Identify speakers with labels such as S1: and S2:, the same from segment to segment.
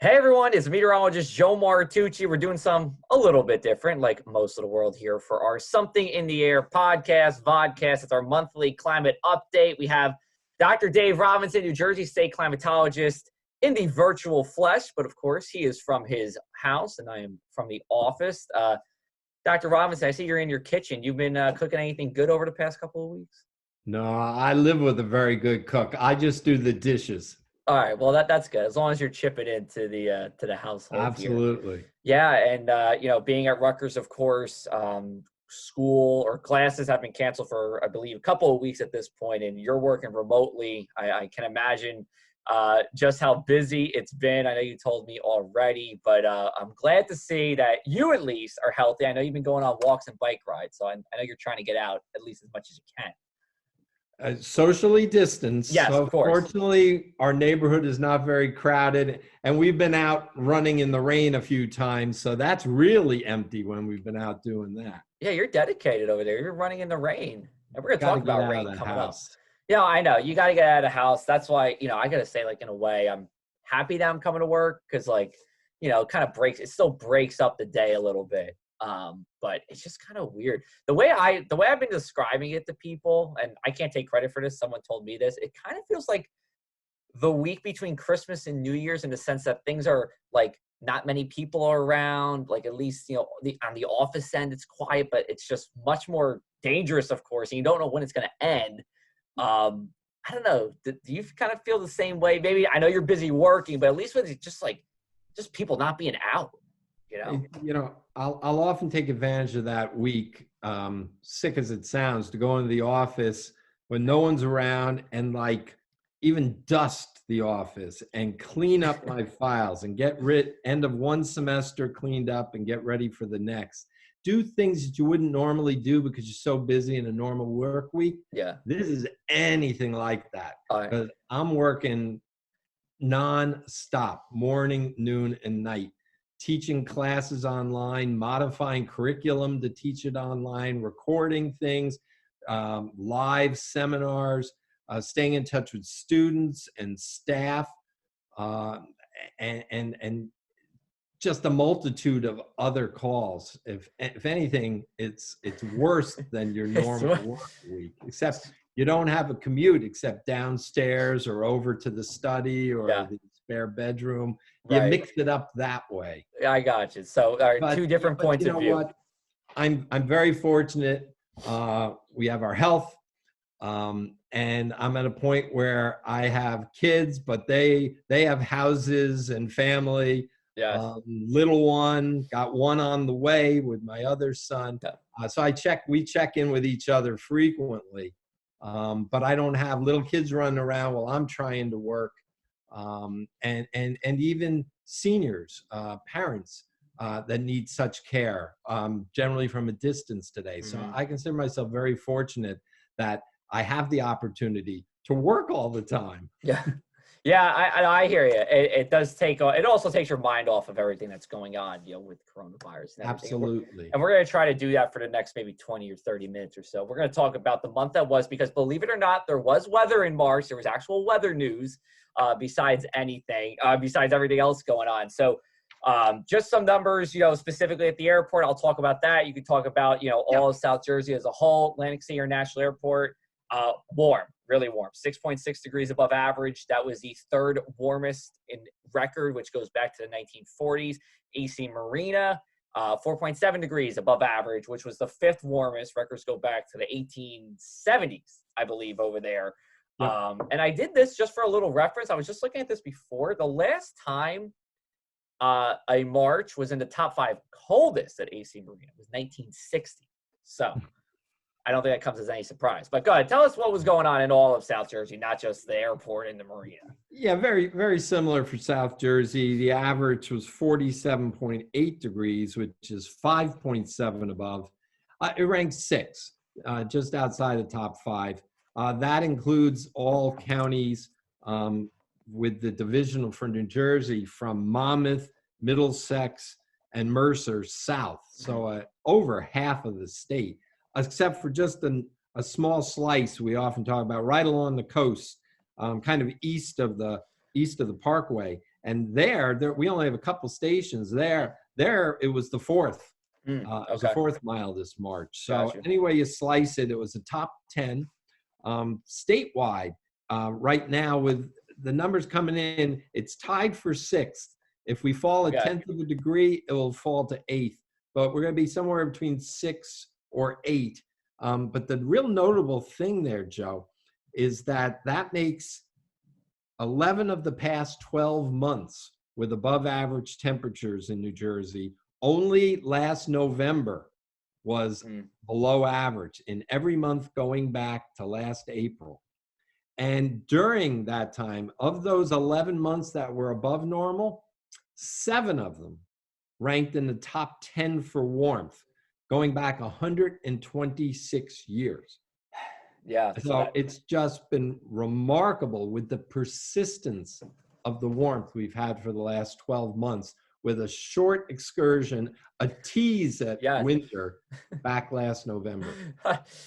S1: Hey everyone, it's meteorologist Joe Martucci. We're doing some a little bit different, like most of the world here, for our Something in the Air podcast, vodcast. It's our monthly climate update. We have Dr. Dave Robinson, New Jersey State climatologist, in the virtual flesh, but of course he is from his house and I am from the office. Dr. Robinson, I see you're in your kitchen. You've been cooking anything good over the past couple of weeks?
S2: No, I live with a very good cook. I just do the dishes.
S1: All right, well that's good. As long as you're chipping into the household here.
S2: Absolutely.
S1: Yeah, and being at Rutgers, of course, school or classes have been canceled for, I believe, a couple of weeks at this point, and you're working remotely. I can imagine just how busy it's been. I know you told me already, but I'm glad to see that you at least are healthy. I know you've been going on walks and bike rides, so I know you're trying to get out at least as much as you can.
S2: Socially distanced.
S1: Yes,
S2: So
S1: of course.
S2: fortunately, our neighborhood is not very crowded, and we've been out running in the rain a few times. So that's really empty when we've been out doing that.
S1: Yeah, you're dedicated over there. You're running in the rain. And we're going to talk about rain coming up.
S2: House.
S1: Yeah, I know. You got to get out of the house. That's why, I got to say, like, in a way, I'm happy that I'm coming to work because, like, it kind of it still breaks up the day a little bit. But it's just kind of weird. The way I've been describing it to people, and I can't take credit for this, someone told me this, it kind of feels like the week between Christmas and New Year's in the sense that things are, like, not many people are around, like, at least, on the office end, it's quiet, but it's just much more dangerous, of course, and you don't know when it's going to end. I don't know. Do you kind of feel the same way? Maybe I know you're busy working, but at least with just people not being out,
S2: I'll often take advantage of that week, sick as it sounds, to go into the office when no one's around and even dust the office and clean up my files and get end of one semester cleaned up and get ready for the next. Do things that you wouldn't normally do because you're so busy in a normal work week.
S1: Yeah.
S2: This is anything like that. Because I'm working non-stop, morning, noon, and night, teaching classes online, modifying curriculum to teach it online, recording things, live seminars, staying in touch with students and staff, and just a multitude of other calls. If anything, it's worse than your normal work week, except you don't have a commute except downstairs or over to the study or the spare bedroom. You mix it up that way.
S1: Yeah, I got you. So two different points of view.
S2: You know what? I'm very fortunate. We have our health. And I'm at a point where I have kids, but they have houses and family.
S1: Yeah.
S2: Little one, got one on the way with my other son. So we check in with each other frequently. But I don't have little kids running around while I'm trying to work. And even seniors, parents that need such care, generally from a distance today. So I consider myself very fortunate that I have the opportunity to work all the time.
S1: Yeah. Yeah, I hear you. It does it also takes your mind off of everything that's going on, with coronavirus and everything.
S2: Absolutely.
S1: And we're going to try to do that for the next maybe 20 or 30 minutes or so. We're going to talk about the month that was, because believe it or not, there was weather in March. There was actual weather news besides everything else going on. So just some numbers, specifically at the airport. I'll talk about that. You could talk about, all of South Jersey as a whole. Atlantic City International Airport, warm. Really warm, 6.6 degrees above average. That was the third warmest in record, which goes back to the 1940s. AC Marina, 4.7 degrees above average, which was the fifth warmest. Records go back to the 1870s, I believe, over there. Yep. And I did this just for a little reference. I was just looking at this before. The last time a March was in the top 5 coldest at AC Marina was 1960. So I don't think that comes as any surprise. But go ahead, tell us what was going on in all of South Jersey, not just the airport and the marina.
S2: Yeah, very, very similar for South Jersey. The average was 47.8 degrees, which is 5.7 above. It ranks 6, just outside the top 5. That includes all counties with the division for New Jersey from Monmouth, Middlesex, and Mercer south. So over half of the state, except for just a small slice we often talk about right along the coast, kind of east of the Parkway. And there we only have a couple stations. There it was the fourth. It was the
S1: Okay.
S2: fourth mildest March. So
S1: Gotcha.
S2: anyway you slice it, it was the top 10 statewide. Right now, with the numbers coming in, it's tied for sixth. If we fall a
S1: Okay.
S2: tenth of a degree, it will fall to eighth. But we're going to be somewhere between 6 or 8. But the real notable thing there, Joe, is that makes 11 of the past 12 months with above average temperatures in New Jersey. Only last November was below average in every month going back to last April. And during that time, of those 11 months that were above normal, 7 of them ranked in the top 10 for warmth, going back 126 years.
S1: Yeah.
S2: So it's just been remarkable with the persistence of the warmth we've had for the last 12 months, with a short excursion, a tease at winter back last November.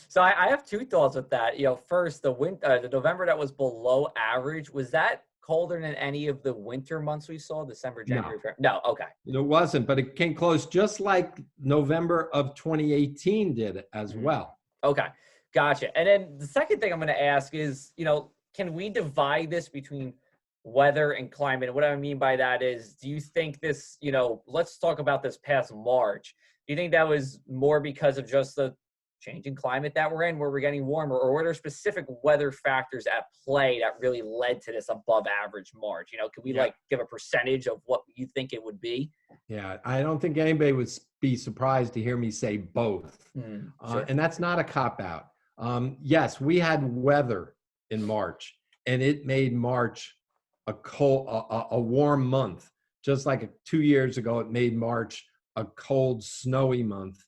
S1: So I have 2 thoughts with that. First, the November that was below average, was that colder than any of the winter months we saw, December, January? No. Okay.
S2: It wasn't, but it came close, just like November of 2018 did as well.
S1: Okay. Gotcha. And then the second thing I'm going to ask is, can we divide this between weather and climate? And what I mean by that is, do you think this, let's talk about this past March. Do you think that was more because of just the changing climate that we're in, where we're getting warmer, or were there specific weather factors at play that really led to this above average March? Can we give a percentage of what you think it would be?
S2: Yeah, I don't think anybody would be surprised to hear me say both.
S1: Sure.
S2: And that's not a cop-out. Yes, we had weather in March, and it made March a warm month. Just like 2 years ago, it made March a cold, snowy month,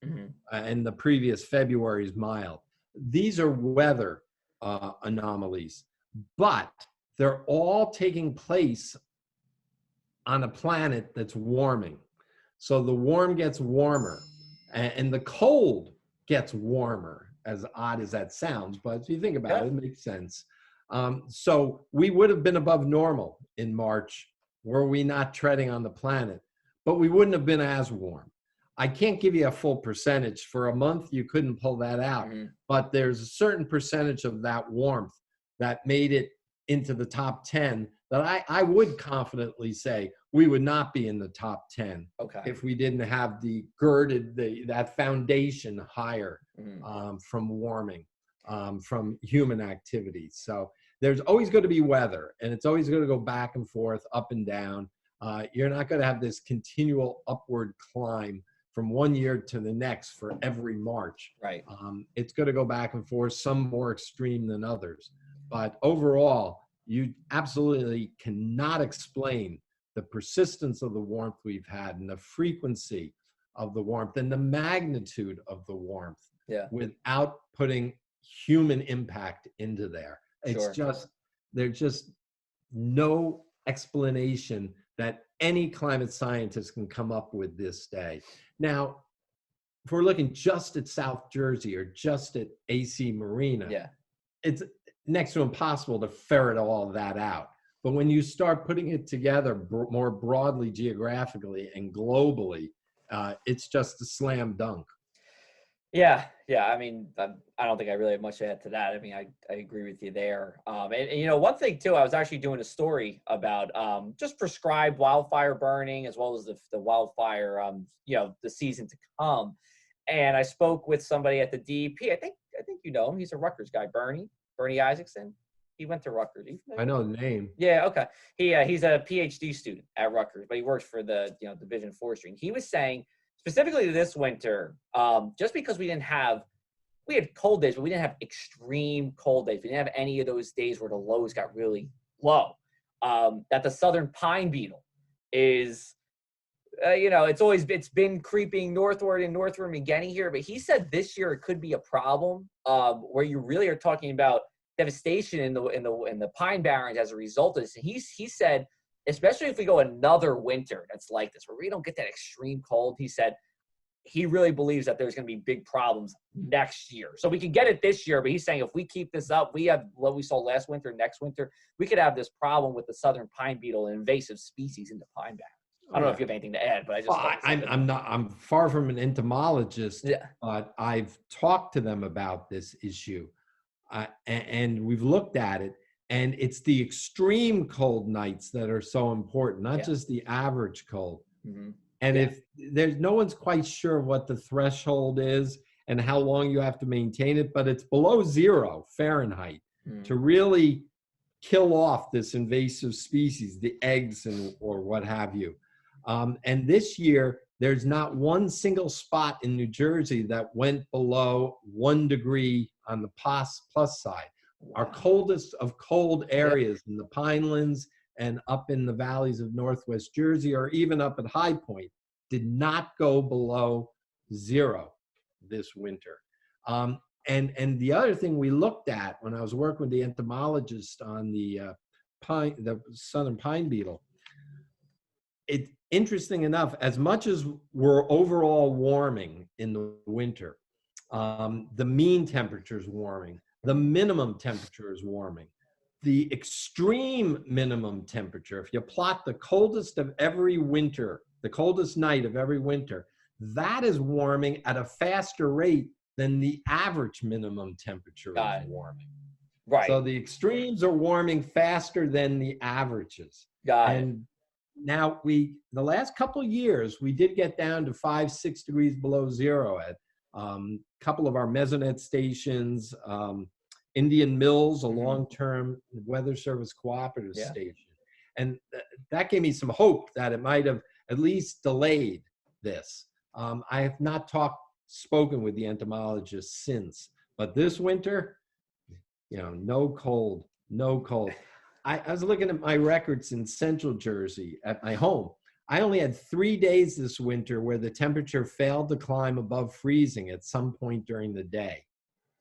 S2: and the previous February is mild. These are weather anomalies, but they're all taking place on a planet that's warming. So the warm gets warmer, and the cold gets warmer, as odd as that sounds, but if you think about it, it makes sense. So we would have been above normal in March were we not treading on the planet, but we wouldn't have been as warm. I can't give you a full percentage. For a month, you couldn't pull that out, but there's a certain percentage of that warmth that made it into the top 10 that I would confidently say we would not be in the top 10 if we didn't have that foundation higher from warming, from human activities. So there's always going to be weather, and it's always going to go back and forth, up and down. You're not going to have this continual upward climb from one year to the next for every March.
S1: Right.
S2: It's going to go back and forth, some more extreme than others. But overall, you absolutely cannot explain the persistence of the warmth we've had and the frequency of the warmth and the magnitude of the warmth without putting human impact into there. It's there's just no explanation that any climate scientist can come up with this day. Now, if we're looking just at South Jersey or just at AC Marina, it's next to impossible to ferret all of that out. But when you start putting it together more broadly, geographically, and globally, it's just a slam dunk.
S1: Yeah. I mean, I don't think I really have much to add to that. I mean, I agree with you there. And one thing too, I was actually doing a story about just prescribed wildfire burning, as well as the wildfire, the season to come. And I spoke with somebody at the DEP. I think you know him. He's a Rutgers guy, Bernie Isaacson. He went to Rutgers.
S2: I know the name.
S1: Yeah, okay. He's a PhD student at Rutgers, but he works for the Division of Forestry. And he was saying, specifically this winter, just because we had cold days, but we didn't have extreme cold days. We didn't have any of those days where the lows got really low. That the southern pine beetle is, it's been creeping northward and getting here. But he said this year it could be a problem where you really are talking about devastation in the pine barrens as a result of this. And he said, especially if we go another winter that's like this, where we don't get that extreme cold, he said, he really believes that there's going to be big problems next year. So we can get it this year, but he's saying if we keep this up, we have what we saw last winter, next winter, we could have this problem with the southern pine beetle, an invasive species in the pine barrens. I don't know if you have anything to add, but I just
S2: I'm far from an entomologist,
S1: yeah.
S2: but I've talked to them about this issue, and we've looked at it, and it's the extreme cold nights that are so important, not just the average cold.
S1: Mm-hmm.
S2: And if there's no one's quite sure what the threshold is and how long you have to maintain it, but it's below 0 Fahrenheit to really kill off this invasive species, the eggs or what have you. And this year, there's not one single spot in New Jersey that went below 1 degree on the plus side. Wow. Our coldest of cold areas in the Pinelands and up in the valleys of Northwest Jersey, or even up at High Point, did not go below 0 this winter. And the other thing we looked at when I was working with the entomologist on the southern pine beetle, it's interesting enough, as much as we're overall warming in the winter, the mean temperature is warming, the minimum temperature is warming. The extreme minimum temperature, if you plot the coldest of every winter, the coldest night of every winter, that is warming at a faster rate than the average minimum temperature is warming.
S1: Right.
S2: So the extremes are warming faster than the averages. And now the last couple of years, we did get down to 5-6 degrees below 0 at a couple of our mesonet stations, Indian Mills, a long-term Weather Service cooperative station. And that gave me some hope that it might have at least delayed this. I have not spoken with the entomologist since, but this winter, no cold. I was looking at my records in Central Jersey at my home. I only had 3 days this winter where the temperature failed to climb above freezing at some point during the day.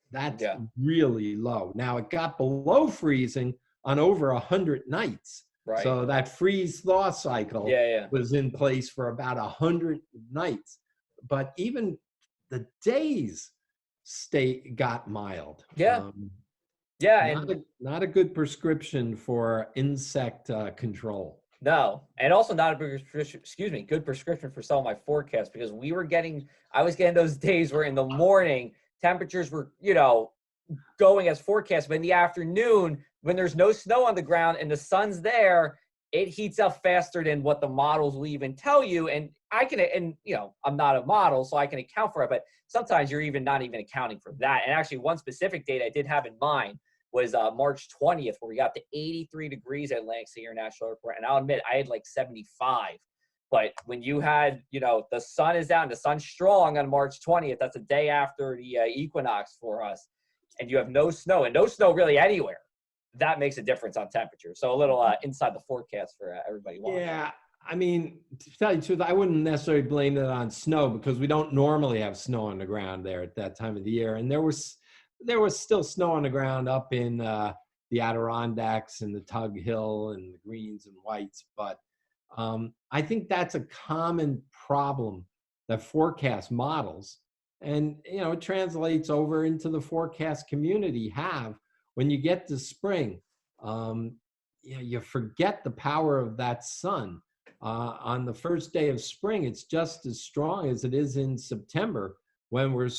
S2: That's really low. Now, it got below freezing on over 100 nights.
S1: Right.
S2: So that freeze-thaw cycle was in place for about 100 nights. But even the days got mild. Not a good prescription for insect control.
S1: No, and also not a good prescription for some of my forecasts, because I was getting those days where in the morning temperatures were, going as forecast, but in the afternoon, when there's no snow on the ground and the sun's there, it heats up faster than what the models will even tell you. And I'm not a model, so I can account for it, but sometimes you're not even accounting for that. And actually, one specific date I did have in mind was March 20th, where we got to 83 degrees at Atlantic City International Airport. And I'll admit, I had like 75. But when you had, the sun is out and the sun's strong on March 20th, that's a day after the equinox for us, and you have no snow, and no snow really anywhere, that makes a difference on temperature. So a little inside the forecast for everybody watching.
S2: Yeah, I mean, to tell you the truth, I wouldn't necessarily blame it on snow, because we don't normally have snow on the ground there at that time of the year. And there was still snow on the ground up in the Adirondacks and the Tug Hill and the greens and whites, but I think that's a common problem that forecast models, and it translates over into the forecast community have when you get to spring. You forget the power of that sun. On the first day of spring, it's just as strong as it is in September, when we're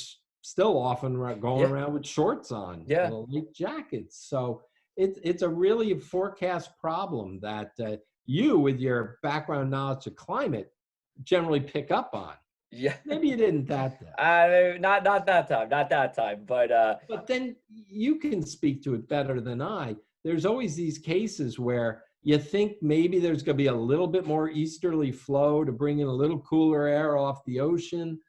S2: still often going around with shorts on, light jackets. So it's a really forecast problem that you, with your background knowledge of climate, generally pick up on.
S1: Yeah.
S2: Maybe you didn't that day.
S1: Not that time.
S2: But then you can speak to it better than I. There's always these cases where you think maybe there's going to be a little bit more easterly flow to bring in a little cooler air off the ocean,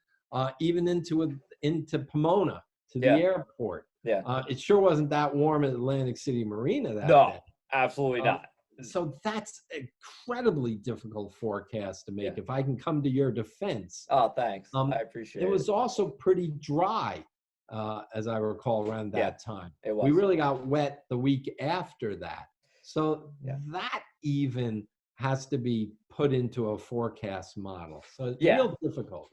S2: even into Pomona, to the airport. It sure wasn't that warm at Atlantic City Marina that day.
S1: No, absolutely not.
S2: So that's incredibly difficult forecast to make. If I can come to your defense.
S1: Oh, thanks. I appreciate it.
S2: It was also pretty dry, as I recall, around that time.
S1: It was.
S2: We really got wet the week after that. So that even has to be put into a forecast model. So it's real difficult.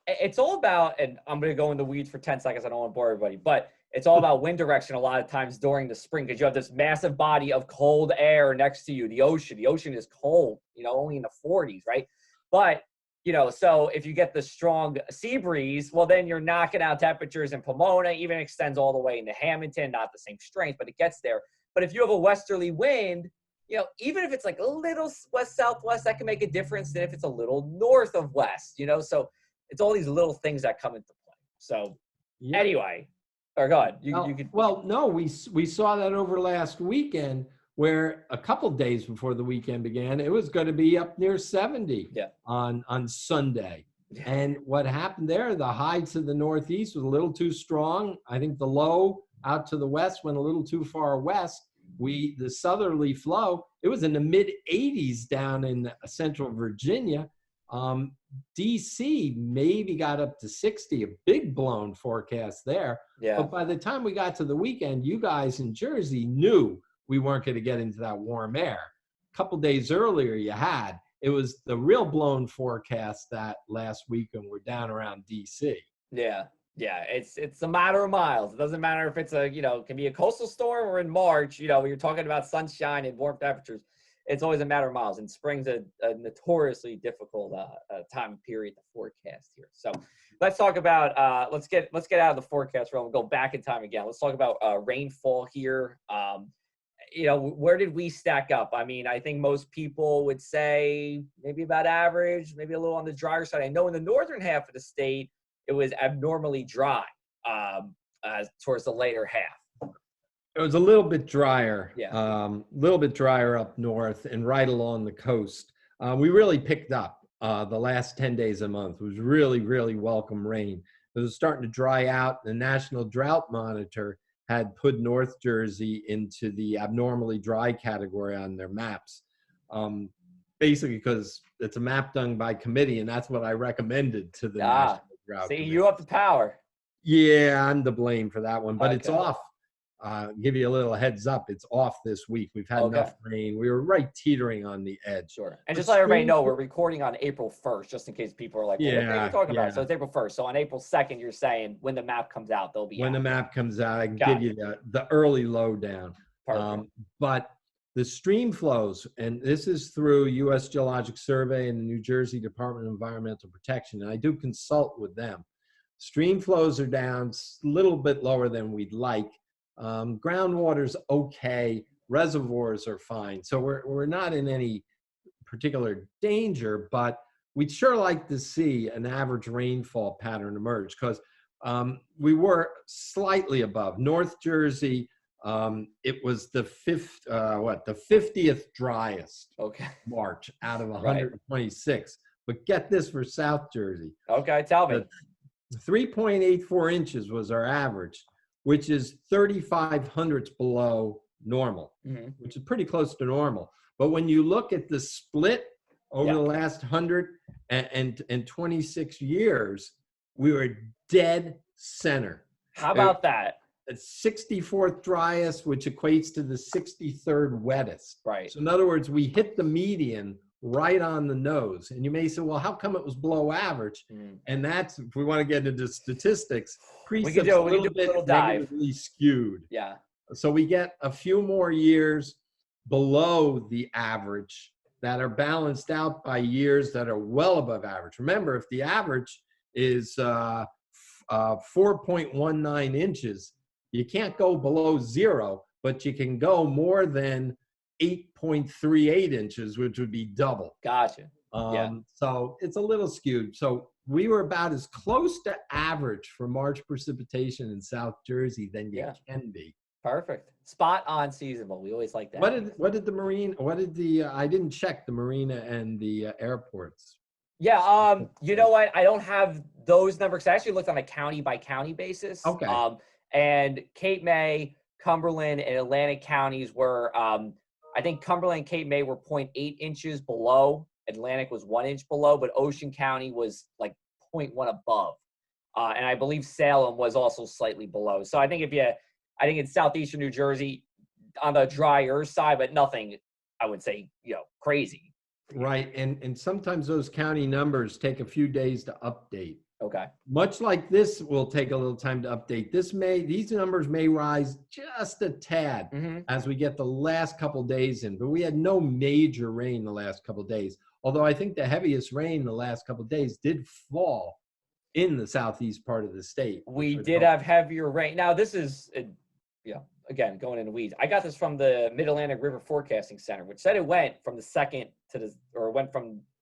S1: it's all about, and I'm going to go in the weeds for 10 seconds. I don't want to bore everybody, but it's all about wind direction a lot of times during the spring, because you have this massive body of cold air next to you, the ocean. The ocean is cold, only in the 40s, right? But, so if you get the strong sea breeze, well, then you're knocking out temperatures in Pomona, even extends all the way into Hamilton, not the same strength, but it gets there. But if you have a westerly wind, even if it's like a little west-southwest, that can make a difference than if it's a little north of west, so it's all these little things that come into play. So anyway, or go ahead. You could.
S2: Well, no, we saw that over last weekend, where a couple days before the weekend began, it was going to be up near 70 on Sunday. Yeah. And what happened there, the high to the northeast was a little too strong. I think the low out to the west went a little too far west. The southerly flow, it was in the mid 80s down in central Virginia. DC maybe got up to 60, a big blown forecast there. Yeah. But by the time we got to the weekend, you guys in Jersey knew we weren't going to get into that warm air. A couple days earlier, it was the real blown forecast that last week, and we're down around DC.
S1: Yeah. Yeah, it's a matter of miles. It doesn't matter if it's can be a coastal storm or in March, you're talking about sunshine and warm temperatures. It's always a matter of miles, and spring's a notoriously difficult time period to forecast here. So let's talk about let's get out of the forecast realm and go back in time again. Let's talk about rainfall here. Where did we stack up? I mean, I think most people would say maybe about average, maybe a little on the drier side. I know in the northern half of the state, it was abnormally dry towards the later half.
S2: It was a little bit drier, a little bit drier up north and right along the coast. We really picked up the last 10 days a month. It was really, really welcome rain. It was starting to dry out. The National Drought Monitor had put North Jersey into the abnormally dry category on their maps, basically because it's a map done by committee, and that's what I recommended to the National Drought Committee.
S1: You have the power.
S2: Yeah, I'm to blame for that one, but it's off. Give you a little heads up, it's off this week. We've had enough rain. We were right teetering on the edge.
S1: Sure. And just let everybody know, we're recording on April 1st, just in case people are like, well, what are you talking about? So it's April 1st. So on April 2nd, you're saying when the map comes out, they'll be
S2: When the map comes out, I can give you the early lowdown. But the stream flows, and this is through U.S. Geologic Survey and the New Jersey Department of Environmental Protection, and I do consult with them. Stream flows are down a little bit lower than we'd like. Groundwater's okay. Reservoirs are fine. So we're not in any particular danger, but we'd sure like to see an average rainfall pattern emerge, because we were slightly above. North Jersey, it was the 50th driest March out of 126. But get this for South Jersey.
S1: Okay, tell me.
S2: 3.84 inches was our average, which is 35 hundredths below normal, which is pretty close to normal. But when you look at the split over the last 126 years, we were dead center.
S1: How about that?
S2: 64th driest, which equates to the 63rd wettest.
S1: Right.
S2: So in other words, we hit the median right on the nose. And you may say, well, how come it was below average? And that's, if we want to get into statistics, precepts a little bit negatively skewed.
S1: Yeah.
S2: So we get a few more years below the average that are balanced out by years that are well above average. Remember, if the average is 4.19 inches, you can't go below zero, but you can go more than 8.38 inches, which would be double.
S1: Gotcha.
S2: So it's a little skewed. So we were about as close to average for March precipitation in South Jersey than you can be.
S1: Perfect. Spot on seasonable. We always like that.
S2: I didn't check the marina and the airports.
S1: Yeah. You know what? I don't have those numbers. I actually looked on a county by county basis.
S2: Okay.
S1: And Cape May, Cumberland, and Atlantic counties were, I think Cumberland and Cape May were 0.8 inches below. Atlantic was 1 inch below, but Ocean County was like 0.1 above. And I believe Salem was also slightly below. So I think it's southeastern New Jersey on the drier side, but nothing, I would say, crazy.
S2: Right. And sometimes those county numbers take a few days to update.
S1: Okay.
S2: Much like this will take a little time to update. These numbers may rise just a tad
S1: Mm-hmm.
S2: as we get the last couple days in, but we had no major rain the last couple days. Although I think the heaviest rain the last couple days did fall in the southeast part of the state.
S1: We did have heavier rain. Now this is, again, going into weeds. I got this from the Mid-Atlantic River Forecasting Center, which said it went from the 2nd to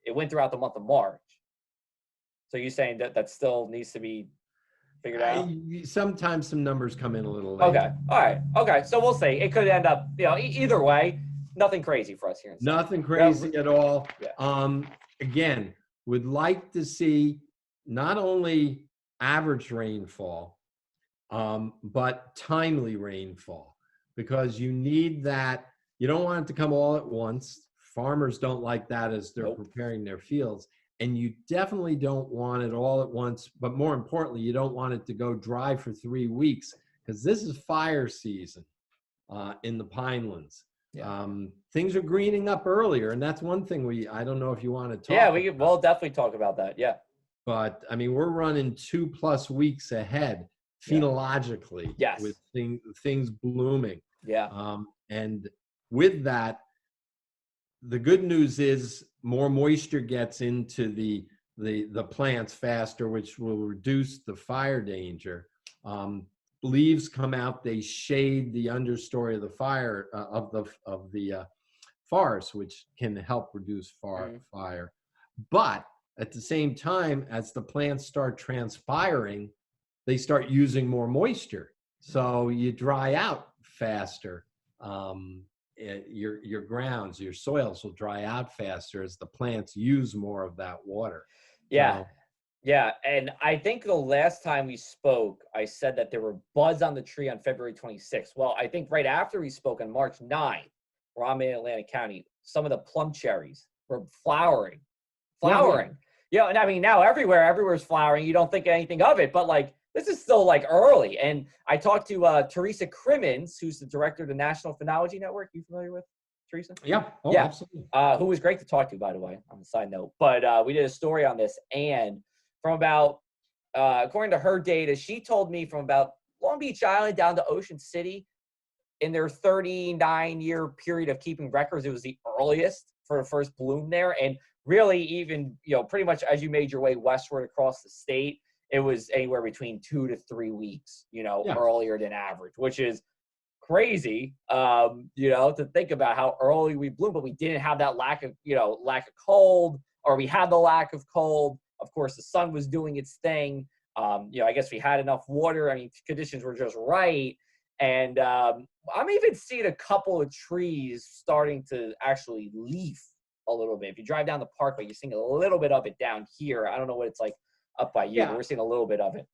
S1: it went throughout the month of March. So you're saying that still needs to be figured out?
S2: Sometimes some numbers come in a little late.
S1: Okay. All right. Okay. So we'll see. It could end up, either way, nothing crazy for us here in South.
S2: Nothing crazy at all.
S1: Yeah.
S2: Again, would like to see not only average rainfall, but timely rainfall, because you need that. You don't want it to come all at once. Farmers don't like that as they're preparing their fields. And you definitely don't want it all at once. But more importantly, you don't want it to go dry for 3 weeks, because this is fire season in the pinelands.
S1: Yeah.
S2: Things are greening up earlier, and that's one thing I don't know if you want to talk
S1: Yeah,
S2: about.
S1: we'll definitely talk about that. Yeah.
S2: But I mean, we're running 2+ weeks ahead phenologically with things blooming.
S1: Yeah.
S2: And with that, the good news is more moisture gets into the plants faster, which will reduce the fire danger. Leaves come out, they shade the understory of the fire of the forest, which can help reduce fire. But at the same time, as the plants start transpiring, they start using more moisture, so you dry out faster. Your grounds, your soils will dry out faster as the plants use more of that water.
S1: Yeah.
S2: So,
S1: yeah. And I think the last time we spoke, I said that there were buds on the tree on February 26th. Well, I think right after we spoke on March 9th, where I'm in Atlantic County, some of the plum cherries were flowering. Yeah. And I mean, now everywhere's flowering. You don't think anything of it, but like, this is still like early. And I talked to Teresa Crimmins, who's the director of the National Phenology Network. You familiar with Teresa?
S2: Yeah. Oh,
S1: yeah.
S2: Absolutely.
S1: Who was great to talk to, by the way, on the side note. But we did a story on this. And from about, according to her data, she told me from about Long Beach Island down to Ocean City, in their 39-year period of keeping records, it was the earliest for the first bloom there. And really even, pretty much as you made your way westward across the state, it was anywhere between 2 to 3 weeks, earlier than average, which is crazy, to think about how early we bloom, but we didn't have that lack of cold, or we had the lack of cold. Of course, the sun was doing its thing. I guess we had enough water. I mean, conditions were just right. And I'm even seeing a couple of trees starting to actually leaf a little bit. If you drive down the parkway, you're seeing a little bit of it down here. I don't know what it's like up by you, but we're seeing a little bit of it.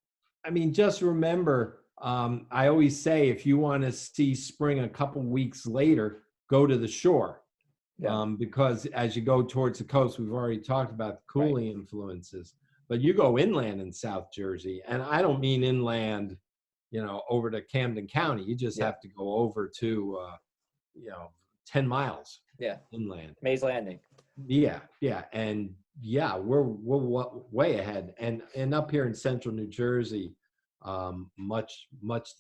S2: I mean, just remember, I always say, if you want to see spring a couple weeks later, go to the shore. Because as you go towards the coast, we've already talked about the cooling influences, but you go inland in South Jersey, and I don't mean inland, over to Camden County. You just have to go over to, 10 miles inland.
S1: Mays Landing.
S2: Yeah. And we're way ahead. And up here in central New Jersey, much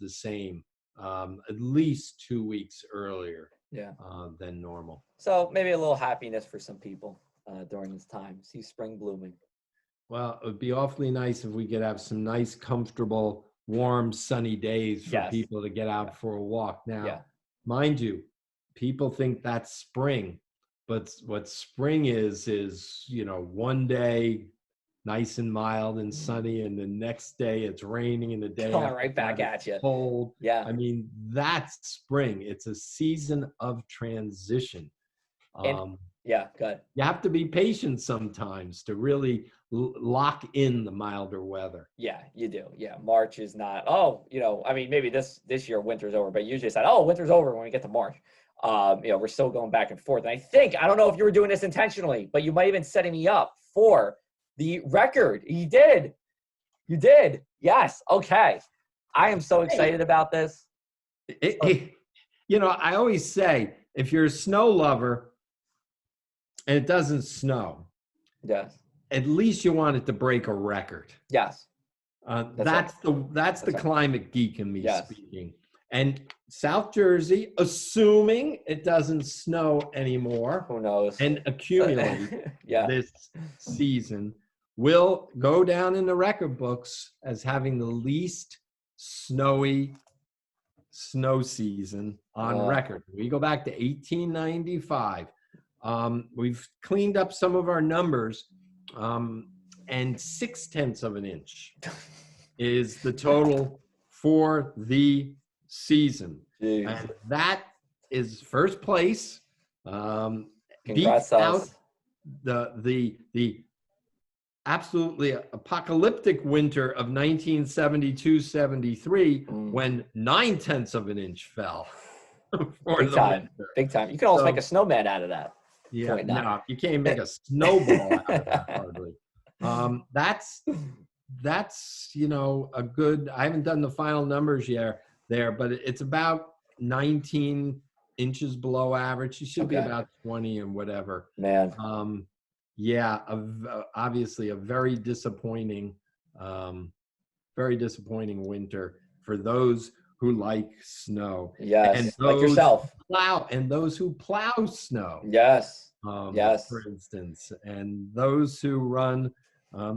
S2: the same, at least 2 weeks earlier than normal.
S1: So maybe a little happiness for some people during this time. See spring blooming.
S2: Well, it would be awfully nice if we could have some nice, comfortable, warm, sunny days for people to get out for a walk. Now, mind you, people think that's spring, but what spring is, one day nice and mild and sunny, and the next day it's raining, and the day
S1: coming right back at you.
S2: Cold.
S1: Yeah.
S2: I mean, that's spring. It's a season of transition.
S1: Good.
S2: You have to be patient sometimes to really lock in the milder weather.
S1: Yeah, you do. Yeah, March is not. I mean, maybe this year winter's over, but usually it's like, winter's over when we get to March. We're still going back and forth. And I don't know if you were doing this intentionally, but you might have been setting me up for the record. You did. Yes. Okay. I am so excited about this.
S2: I always say, if you're a snow lover and it doesn't snow,
S1: yes,
S2: at least you want it to break a record.
S1: Yes.
S2: That's the climate geek in me speaking. And South Jersey, assuming it doesn't snow anymore,
S1: Who knows?
S2: and accumulate this season, will go down in the record books as having the least snowy snow season on record. We go back to 1895. We've cleaned up some of our numbers, and 0.6 of an inch is the total for the season.
S1: Jeez.
S2: And that is first place.
S1: Congrats,
S2: out the absolutely apocalyptic winter of 1972-73 when 0.9 of an inch fell.
S1: Big time. Big time. You can almost make a snowman out of that.
S2: Yeah, no, you can't make a snowball out of that hardly. That's a good. I haven't done the final numbers yet there, but it's about 19 inches below average. It should be about 20 and whatever.
S1: Man.
S2: Obviously a very disappointing winter for those who like snow.
S1: Yes,
S2: and
S1: like yourself.
S2: Those who plow snow.
S1: Yes.
S2: For instance, and those who run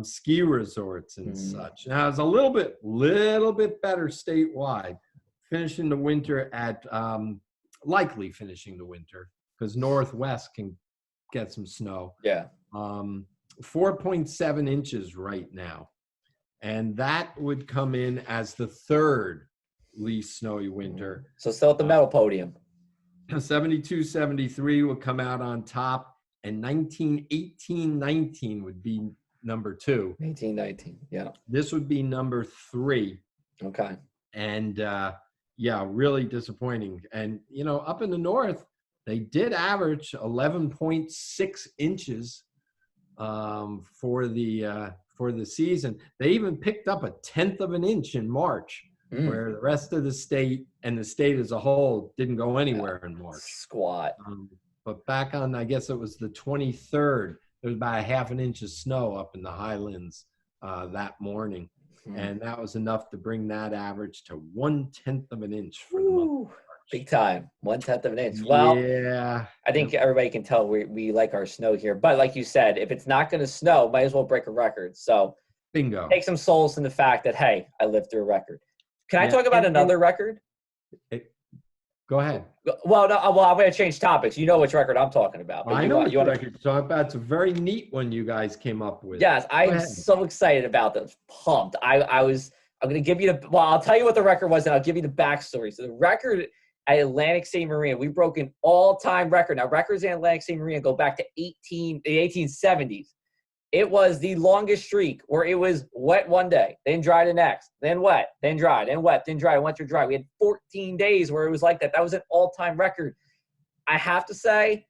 S2: ski resorts and such. Now it's a little bit better statewide, finishing the winter at likely finishing the winter because Northwest can get some snow. 4.7 inches right now, and that would come in as the third least snowy winter.
S1: So still at the medal podium.
S2: 72-73 would come out on top, and 1918-19 would be number 2.
S1: 18-19, yeah.
S2: This would be number 3.
S1: Okay.
S2: And really disappointing. And up in the north, they did average 11.6 inches for the season. They even picked up 1/10 of an inch in March, where the rest of the state and the state as a whole didn't go anywhere in March.
S1: Squat.
S2: But back on, I guess it was the 23rd, there was about 1/2 inch of snow up in the highlands that morning. And that was enough to bring that average to 1/10 of an inch for the month of March.
S1: Big time. 1/10 of an inch. Well, I think everybody can tell we like our snow here. But like you said, if it's not going to snow, might as well break a record. So
S2: bingo.
S1: Take some solace in the fact that, hey, I lived through a rerecord. Can I talk about another record?
S2: Go ahead.
S1: Well, no, I'm going to change topics. You know which record I'm talking about.
S2: I know which record you're talking about. It's a very neat one you guys came up with.
S1: Yes, I'm so excited about this. Pumped. I'm going to give you I'll tell you what the record was, and I'll give you the backstory. So the record at Atlantic City Marina, we broke an all-time record. Now, records in Atlantic City Marina go back to the 1870s. It was the longest streak where it was wet one day, then dry the next, then wet, then dry, then wet, then dry, went through dry. We had 14 days where it was like that. That was an all-time record. I have to say,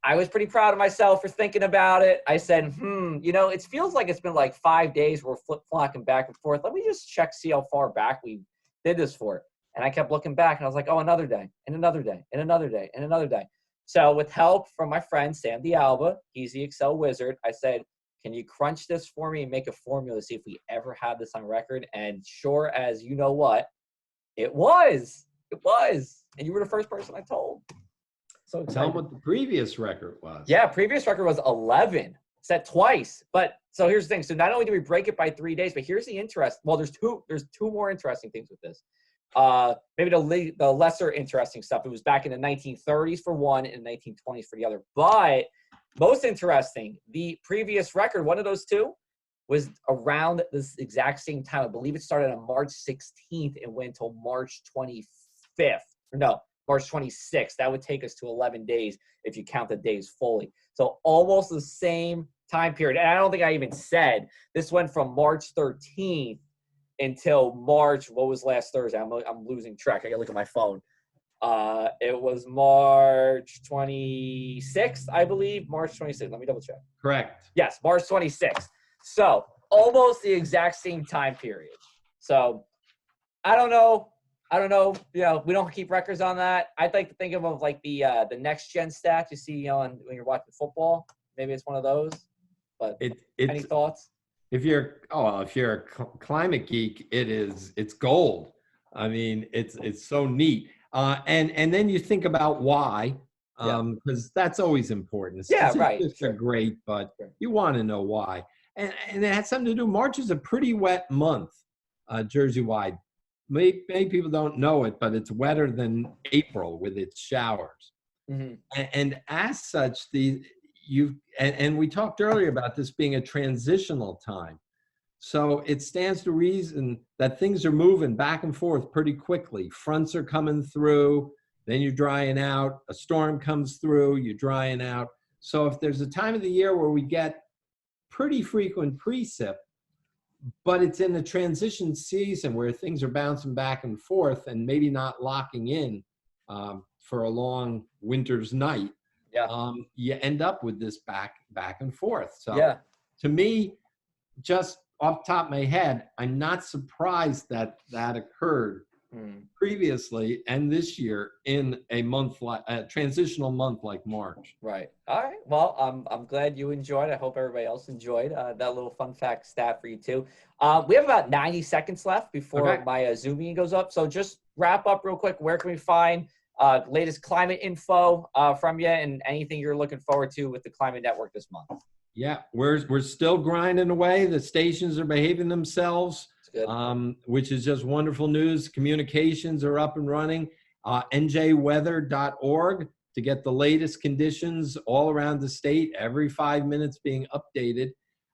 S1: I was pretty proud of myself for thinking about it. I said, it feels like it's been like 5 days. We're flip-flopping back and forth. Let me just check, see how far back we did this for. And I kept looking back, and I was like, oh, another day, and another day, and another day, and another day. So with help from my friend, Sam D'Alba, he's the Excel wizard, I said, can you crunch this for me and make a formula to see if we ever have this on record? And sure as you know what, it was. It was. And you were the first person I told. So excited.
S2: Tell them what the previous record was.
S1: Yeah, previous record was 11. Set twice. But so here's the thing. So not only did we break it by 3 days, but here's the interest. Well, there's two more interesting things with this. Maybe the lesser interesting stuff. It was back in the 1930s for one and 1920s for the other. But most interesting, the previous record, one of those two, was around this exact same time. I believe it started on March 16th and went until March 25th. No, March 26th. That would take us to 11 days if you count the days fully. So almost the same time period. And I don't think I even said this went from March 13th until March. What was last Thursday? I'm losing track. I got to look at my phone. It was March 26th, I believe. March 26th. Let me double check.
S2: Correct.
S1: Yes, March 26th. So almost the exact same time period. So I don't know. We don't keep records on that. I'd like to think of like the next gen stats you see when you're watching football. Maybe it's one of those. But
S2: It,
S1: any
S2: it's
S1: thoughts?
S2: if you're a climate geek, it's gold. I mean, it's so neat. And then you think about why,
S1: Yeah.
S2: because that's always important.
S1: Yeah, right.
S2: Statistics are
S1: Sure.
S2: great, but
S1: Sure.
S2: you want to know why. And it has something to do. March is a pretty wet month, Jersey wide. Many people don't know it, but it's wetter than April with its showers.
S1: Hmm.
S2: And as such, and we talked earlier about this being a transitional time. So it stands to reason that things are moving back and forth pretty quickly. Fronts are coming through, then you're drying out. A storm comes through, you're drying out. So if there's a time of the year where we get pretty frequent precip, but it's in the transition season where things are bouncing back and forth and maybe not locking in for a long winter's night,
S1: Yeah.
S2: you end up with this back and forth. So
S1: Yeah.
S2: to me, just off the top of my head, I'm not surprised that that occurred previously and this year in a transitional month like March.
S1: Right. All right. Well, I'm glad you enjoyed. I hope everybody else enjoyed that little fun fact stat for you too. We have about 90 seconds left before
S2: Okay.
S1: my Zoom meeting goes up. So just wrap up real quick. Where can we find latest climate info from you and anything you're looking forward to with the Climate Network this month?
S2: Yeah, we're still grinding away. The stations are behaving themselves,
S1: That's good.
S2: which is just wonderful news. Communications are up and running. njweather.org to get the latest conditions all around the state, every 5 minutes being updated.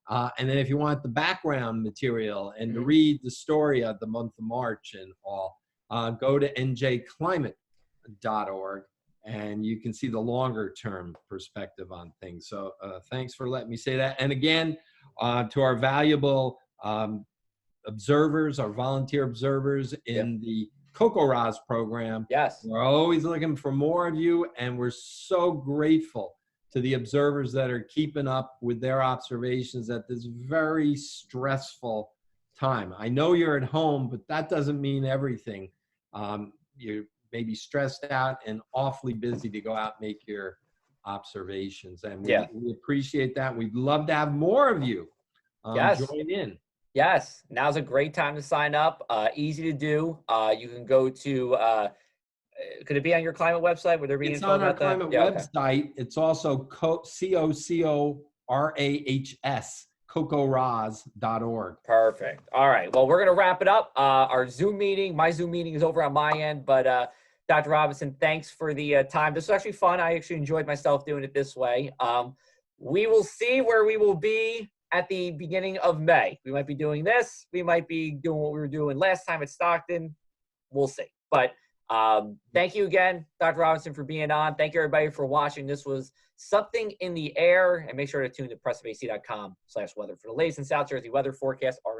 S2: And then if you want the background material and to read the story of the month of March and all, go to njclimate.org. And you can see the longer term perspective on things. So thanks for letting me say that. And again, to our valuable observers, our volunteer observers in the CocoRoz program.
S1: Yes.
S2: We're always looking for more of you, and we're so grateful to the observers that are keeping up with their observations at this very stressful time. I know you're at home, but that doesn't mean everything. You're maybe stressed out and awfully busy to go out and make your observations. And we appreciate that. We'd love to have more of you join in.
S1: Yes, now's a great time to sign up. Easy to do. You can go to, could it be on your climate website? Would there be info about that?
S2: It's on our climate website. It's also COCORAHS, CocoRoz.org.
S1: Perfect. All right. Well, we're going to wrap it up. Our Zoom meeting, my Zoom meeting is over on my end, but Dr. Robinson, thanks for the time. This was actually fun. I actually enjoyed myself doing it this way. We will see where we will be at the beginning of May. We might be doing this. We might be doing what we were doing last time at Stockton. We'll see. But thank you again, Dr. Robinson, for being on. Thank you, everybody, for watching. This was Something in the Air. And make sure to tune to PressAC.com/weather for the latest in South Jersey weather forecast. Our